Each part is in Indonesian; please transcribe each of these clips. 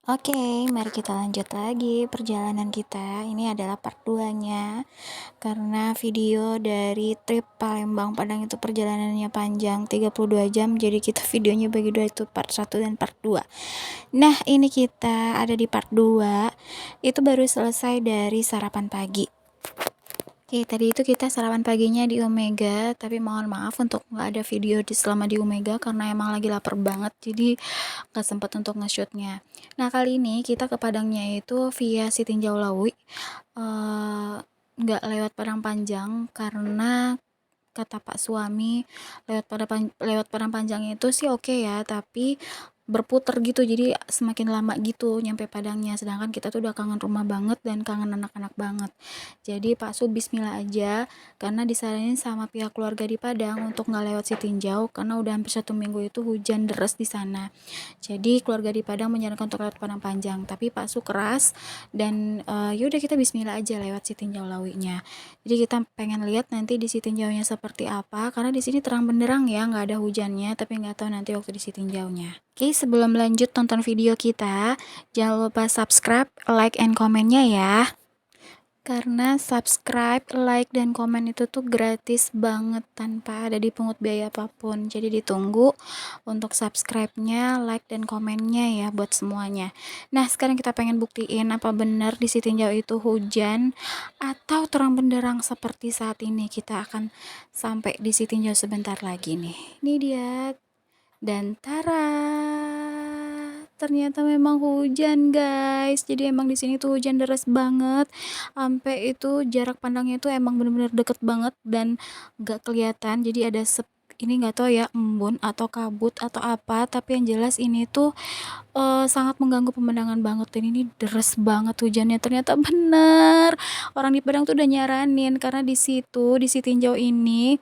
Oke, mari kita lanjut lagi perjalanan kita. Ini adalah part 2-nya. Karena video dari trip Palembang Padang itu perjalanannya panjang 32 jam, jadi kita videonya bagi dua, itu part 1 dan part 2. Nah, ini kita ada di part 2. Itu baru selesai dari sarapan pagi. Oke, tadi itu kita sarapan paginya di Omega, tapi mohon maaf untuk nggak ada video selama di Omega karena emang lagi lapar banget, jadi nggak sempet untuk nge-shootnya. Nah, kali ini kita ke Padangnya itu via Sitinjau Lawi, nggak lewat Padang Panjang karena kata Pak suami lewat Padang Panjang itu sih oke ya, tapi berputar gitu, jadi semakin lama gitu nyampe Padangnya, sedangkan kita tuh udah kangen rumah banget dan kangen anak-anak banget. Jadi Pak Su bismillah aja, karena disaranin sama pihak keluarga di Padang untuk nggak lewat Sitinjau karena udah hampir 1 minggu itu hujan deras di sana. Jadi keluarga di Padang menyarankan untuk lewat Padang Panjang, tapi Pak Su keras dan yaudah kita bismillah aja lewat Sitinjau Lawinya. Jadi kita pengen lihat nanti di Sitinjaunya seperti apa, karena di sini terang benderang ya, nggak ada hujannya, tapi nggak tahu nanti waktu di Sitinjaunya. Oke, sebelum lanjut tonton video kita, jangan lupa subscribe, like, and komennya ya. Karena subscribe, like, dan komen itu tuh gratis banget tanpa ada dipungut biaya apapun. Jadi ditunggu untuk subscribe-nya, like, dan komennya ya buat semuanya. Nah, sekarang kita pengen buktiin apa benar di Sitinjau itu hujan atau terang benderang seperti saat ini. Kita akan sampai di Sitinjau sebentar lagi nih. Ini dia. Dan tara, ternyata memang hujan guys. Jadi emang di sini tuh hujan deras banget, sampai itu jarak pandangnya tuh emang bener-bener deket banget dan gak kelihatan. Jadi ada ini nggak tahu ya, embun atau kabut atau apa, tapi yang jelas ini tuh sangat mengganggu pemandangan banget. Dan ini deras banget hujannya, ternyata bener orang di Padang tuh udah nyaranin karena di situ di Sitinjau ini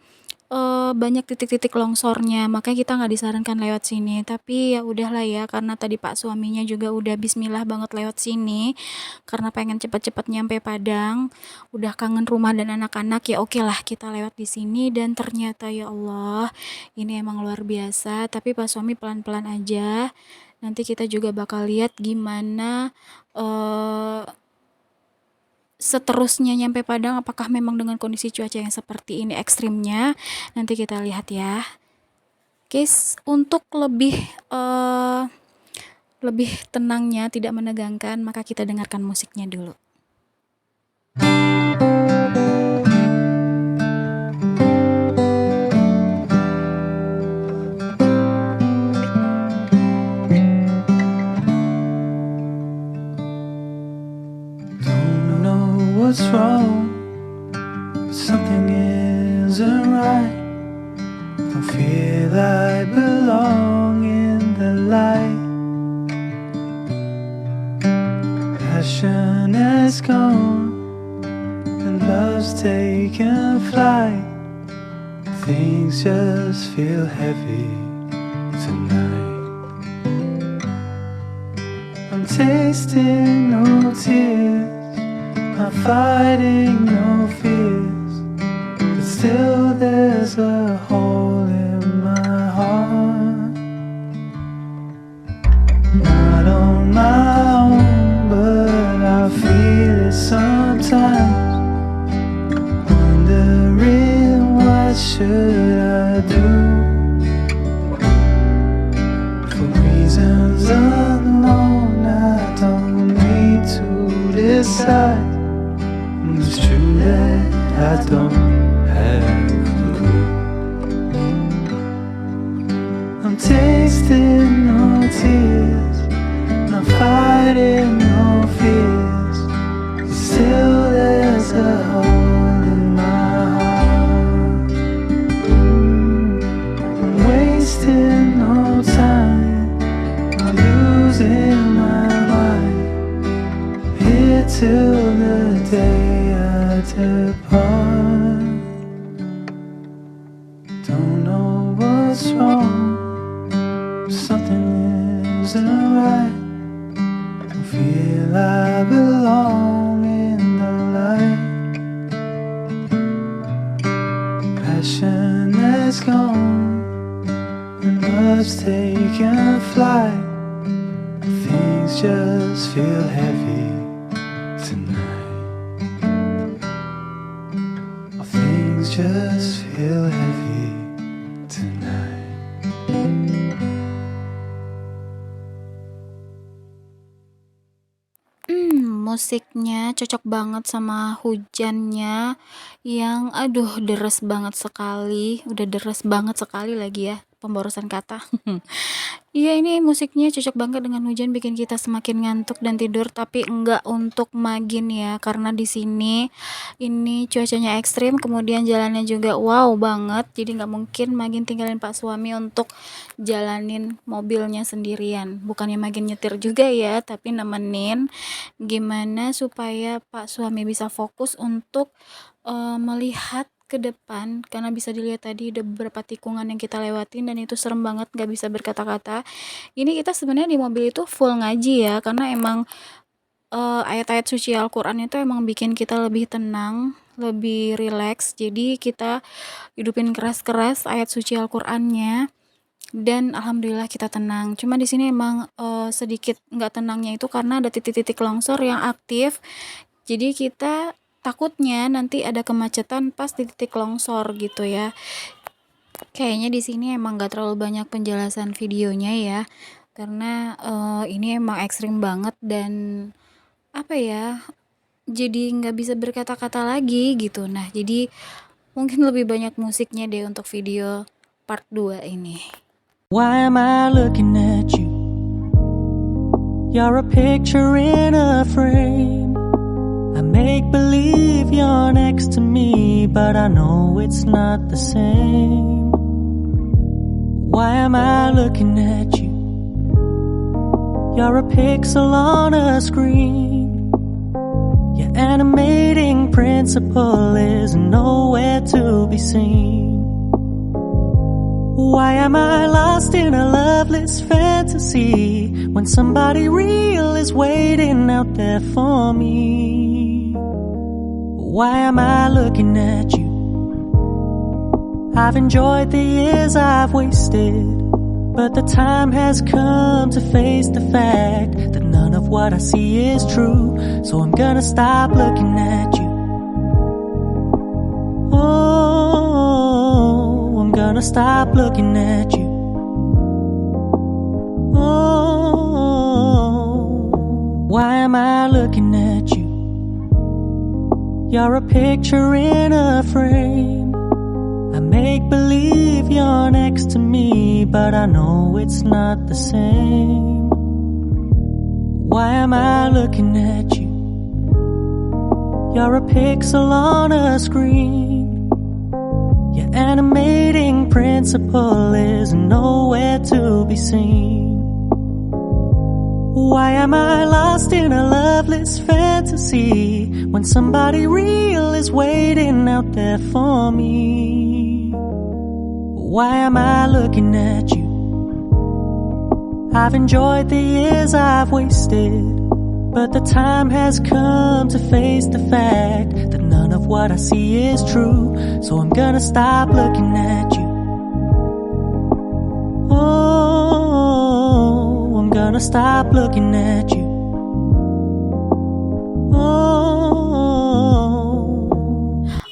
banyak titik-titik longsornya, makanya kita nggak disarankan lewat sini. Tapi ya udahlah ya, karena tadi Pak suaminya juga udah bismillah banget lewat sini karena pengen cepet-cepet nyampe Padang, udah kangen rumah dan anak-anak, ya oke lah kita lewat di sini. Dan ternyata ya Allah, ini emang luar biasa. Tapi Pak suami pelan-pelan aja, nanti kita juga bakal lihat gimana seterusnya nyampe Padang, apakah memang dengan kondisi cuaca yang seperti ini ekstrimnya, nanti kita lihat ya. Guys, untuk lebih tenangnya, tidak menegangkan, maka kita dengarkan musiknya dulu. Don't know what's wrong, something isn't right. Don't feel I belong in the light. Passion has gone and love's taken flight. Things just feel heavy tonight. I'm tasting no tears, I'm fighting no fears, but still there's a hole in my heart. Not on my own, but I feel it sometimes, wondering what should I do. For reasons unknown, I don't need to decide. It's true that I don't have a clue. I'm tasting no tears, I'm fighting no fears, still there's a hole in my heart. I'm wasting no time, I'm losing my mind, here till the day I depart. Don't know what's wrong, something isn't right. Don't feel I belong in the light. Passion has gone and love's taken flight. Things just feel heavy tonight. Oh, things just feel heavy tonight. Musiknya cocok banget sama hujannya yang aduh deres banget sekali, udah deres banget sekali lagi ya, pemborosan kata. Iya, ini musiknya cocok banget dengan hujan, bikin kita semakin ngantuk dan tidur, tapi enggak untuk magin ya, karena di sini ini cuacanya ekstrim, kemudian jalannya juga wow banget, jadi nggak mungkin magin tinggalin Pak suami untuk jalanin mobilnya sendirian. Bukannya magin nyetir juga ya, tapi nemenin gimana supaya Pak suami bisa fokus untuk melihat ke depan, karena bisa dilihat tadi ada beberapa tikungan yang kita lewatin dan itu serem banget, nggak bisa berkata-kata. Ini kita sebenarnya di mobil itu full ngaji ya, karena emang ayat-ayat suci Al-Quran itu emang bikin kita lebih tenang, lebih rileks. Jadi kita hidupin keras-keras ayat suci Al-Qur'annya dan alhamdulillah kita tenang. Cuma di sini emang sedikit nggak tenangnya itu karena ada titik-titik longsor yang aktif. Jadi kita takutnya nanti ada kemacetan pas di titik longsor gitu ya. Kayaknya di sini emang nggak terlalu banyak penjelasan videonya ya, karena ini emang ekstrim banget dan apa ya, jadi nggak bisa berkata-kata lagi gitu. Nah, jadi mungkin lebih banyak musiknya deh untuk video part 2 ini. Why am I looking at you? You're a picture in a frame. I make believe you're next to me, but I know it's not the same. Why am I looking at you? You're a pixel on a screen. Your animating principle is nowhere to be seen. Why am I lost in a loveless fantasy when somebody real is waiting out there for me? Why am I looking at you? I've enjoyed the years I've wasted, but the time has come to face the fact that none of what I see is true. So I'm gonna stop looking at you. Oh, I'm gonna stop looking at you. Oh, why am I looking at you? You're a picture in a frame. I make believe you're next to me, but I know it's not the same. Why am I looking at you? You're a pixel on a screen. Your animating principle is nowhere to be seen. Why am I lost in a loveless fantasy when somebody real is waiting out there for me? Why am I looking at you? I've enjoyed the years I've wasted, but the time has come to face the fact that none of what I see is true. So I'm gonna stop looking at you. Oh, I'm gonna stop looking at you. Oh.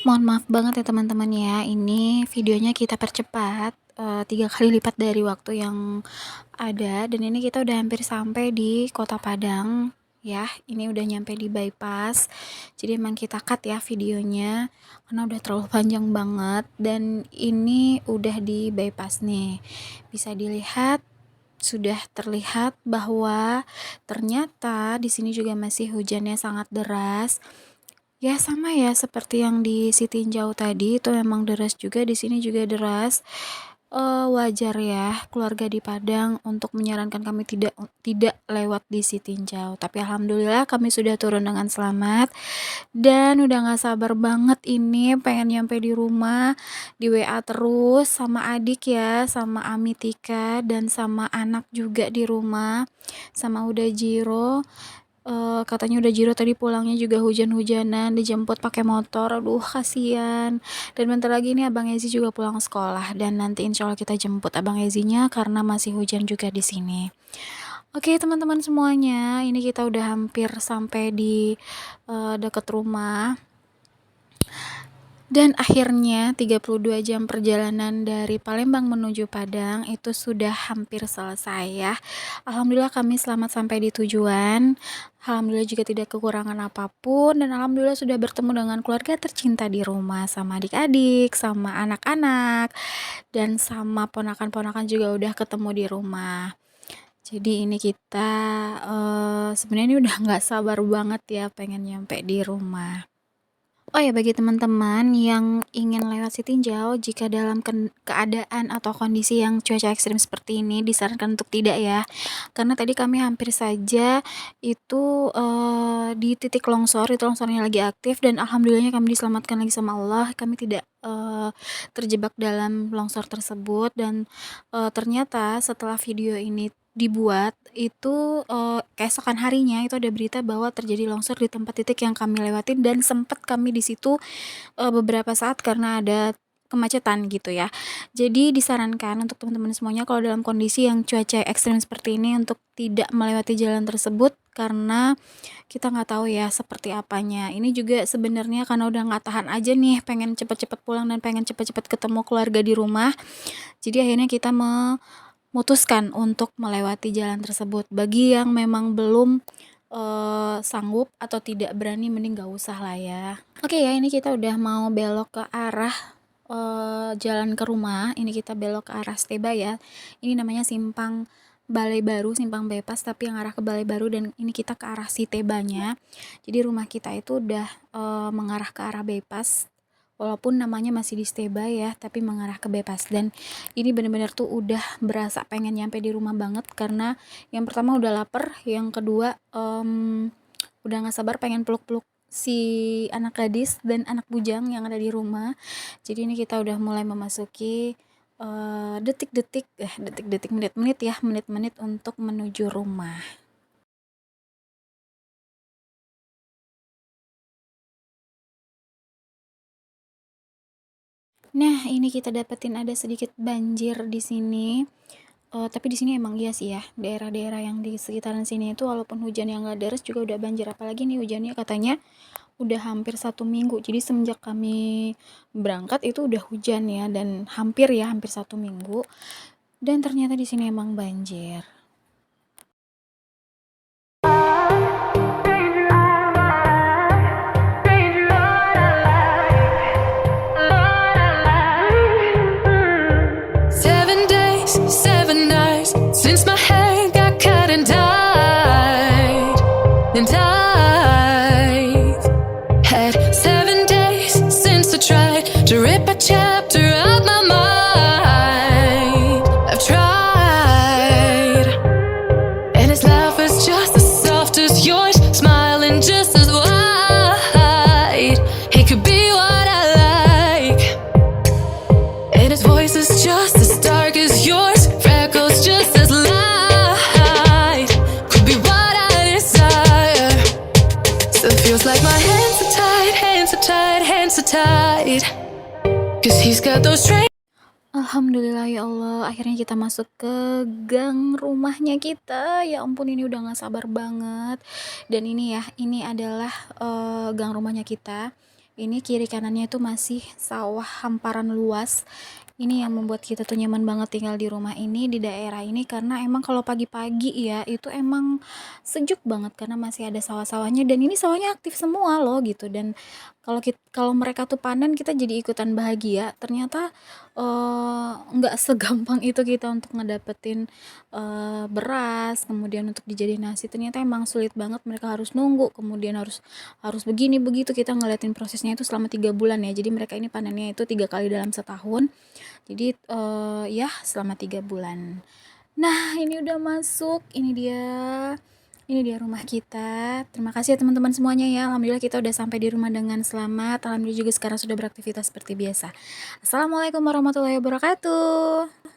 Mohon maaf banget ya teman-teman ya, ini videonya kita percepat 3 kali lipat dari waktu yang ada, dan ini kita udah hampir sampai di Kota Padang ya. Ini udah nyampe di bypass, jadi emang kita cut ya videonya karena udah terlalu panjang banget. Dan ini udah di bypass nih, bisa dilihat, sudah terlihat bahwa ternyata di sini juga masih hujannya sangat deras. Ya sama ya seperti yang di Sitinjau tadi, itu memang deras juga, di sini juga deras. Wajar ya keluarga di Padang untuk menyarankan kami tidak lewat di Sitinjau, tapi alhamdulillah kami sudah turun dengan selamat dan udah nggak sabar banget ini pengen nyampe di rumah. Di WA terus sama adik ya, sama Ami Tika, dan sama anak juga di rumah, sama Uda Jiro. Katanya udah Jiro tadi pulangnya juga hujan-hujanan, dijemput pakai motor. Aduh kasihan. Dan bentar lagi nih Abang Ezi juga pulang sekolah, dan nanti insya Allah kita jemput Abang Ezinya karena masih hujan juga di sini. Oke teman-teman semuanya, ini kita udah hampir sampai di dekat rumah. Dan akhirnya 32 jam perjalanan dari Palembang menuju Padang itu sudah hampir selesai ya. Alhamdulillah kami selamat sampai di tujuan. Alhamdulillah juga tidak kekurangan apapun, dan alhamdulillah sudah bertemu dengan keluarga tercinta di rumah, sama adik-adik, sama anak-anak, dan sama ponakan-ponakan juga udah ketemu di rumah. Jadi ini kita sebenarnya ini udah nggak sabar banget ya pengen nyampe di rumah. Oh ya, bagi teman-teman yang ingin lewat Sitinjau, jika dalam keadaan atau kondisi yang cuaca ekstrim seperti ini, disarankan untuk tidak ya. Karena tadi kami hampir saja itu di titik longsor, itu longsornya lagi aktif, dan alhamdulillahnya kami diselamatkan lagi sama Allah. Kami tidak terjebak dalam longsor tersebut, dan ternyata setelah video ini dibuat itu keesokan harinya itu ada berita bahwa terjadi longsor di tempat titik yang kami lewatin, dan sempat kami di situ beberapa saat karena ada kemacetan gitu ya. Jadi disarankan untuk teman-teman semuanya kalau dalam kondisi yang cuaca ekstrem seperti ini untuk tidak melewati jalan tersebut, karena kita nggak tahu ya seperti apanya. Ini juga sebenarnya karena udah nggak tahan aja nih, pengen cepet-cepet pulang dan pengen cepet-cepet ketemu keluarga di rumah. Jadi akhirnya kita memutuskan untuk melewati jalan tersebut. Bagi yang memang belum sanggup atau tidak berani, mending gak usah lah ya. Oke ya, ini kita udah mau belok ke arah jalan ke rumah. Ini kita belok ke arah Steba ya. Ini namanya simpang Balai Baru, simpang bypass, tapi yang arah ke Balai Baru, dan ini kita ke arah Sitebanya. Jadi rumah kita itu udah mengarah ke arah bypass, walaupun namanya masih di Steba ya, tapi mengarah ke bypass. Dan ini bener-bener tuh udah berasa pengen nyampe di rumah banget, karena yang pertama udah lapar, yang kedua udah gak sabar pengen peluk-peluk si anak gadis dan anak bujang yang ada di rumah. Jadi ini kita udah mulai memasuki menit-menit untuk menuju rumah. Nah, ini kita dapetin ada sedikit banjir di sini. Tapi di sini emang iya sih ya, daerah-daerah yang di sekitaran sini itu walaupun hujan yang nggak deras juga udah banjir. Apalagi nih hujannya katanya udah hampir 1 minggu. Jadi semenjak kami berangkat itu udah hujan ya, dan hampir 1 minggu. Dan ternyata di sini emang banjir. Since my hair got cut and dyed, and I've had 7 days since I tried to rip a chapter out my mind. I've tried, and his laugh is just as soft as yours, smiling just as wide. He could be what I like, and his voice is just as dark as yours, freckles just as light. Could be what I desire. Still feels like my hands are tied, hands are tied, hands are tied. Cause he's got those strings. Alhamdulillah ya Allah, akhirnya kita masuk ke gang rumahnya kita. Ya ampun, ini udah gak sabar banget. Dan ini ya, ini adalah gang rumahnya kita. Ini kiri kanannya itu masih sawah hamparan luas. Ini yang membuat kita tuh nyaman banget tinggal di rumah ini, di daerah ini, karena emang kalau pagi-pagi ya itu emang sejuk banget karena masih ada sawah-sawahnya, dan ini sawahnya aktif semua loh gitu. Dan kalau mereka tuh panen, kita jadi ikutan bahagia. Ternyata nggak segampang itu kita untuk ngedapetin beras, kemudian untuk dijadiin nasi. Ternyata emang sulit banget, mereka harus nunggu, kemudian harus begini begitu. Kita ngeliatin prosesnya itu selama 3 bulan ya. Jadi mereka ini panennya itu 3 kali dalam setahun. Jadi ya selama 3 bulan. Nah, ini udah masuk, ini dia rumah kita. Terima kasih ya teman-teman semuanya ya. Alhamdulillah kita udah sampai di rumah dengan selamat. Alhamdulillah juga sekarang sudah beraktivitas seperti biasa. Assalamualaikum warahmatullahi wabarakatuh.